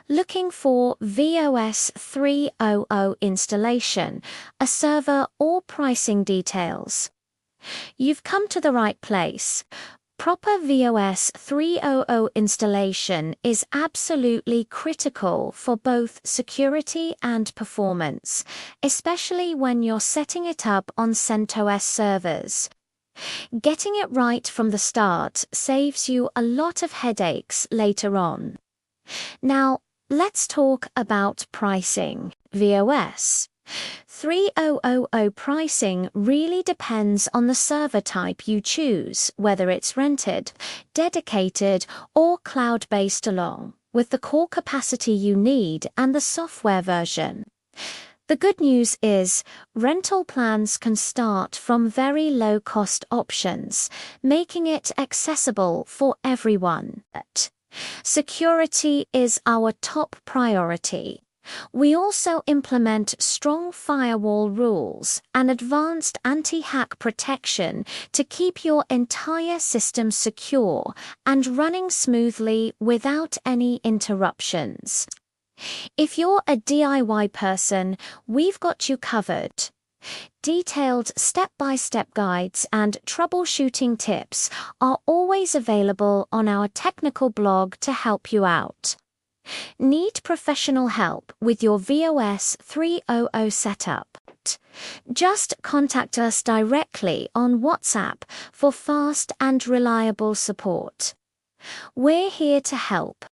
Looking for VOS3000 installation, a server or pricing details? You've come to the right place. Proper VOS3000 installation is absolutely critical for both security and performance, especially when you're setting it up on CentOS servers. Getting it right from the start saves you a lot of headaches later on. Now, let's talk about pricing. VOS 3000 pricing really depends on the server type you choose, whether it's rented, dedicated, or cloud-based, along with the core capacity you need and the software version. The good news is, rental plans can start from very low-cost options, making it accessible for everyone. Security is our top priority. We also implement strong firewall rules and advanced anti-hack protection to keep your entire system secure and running smoothly without any interruptions. If you're a DIY person, we've got you covered. Detailed step-by-step guides and troubleshooting tips are always available on our technical blog to help you out. Need professional help with your VOS3000 setup? Just contact us directly on WhatsApp for fast and reliable support. We're here to help.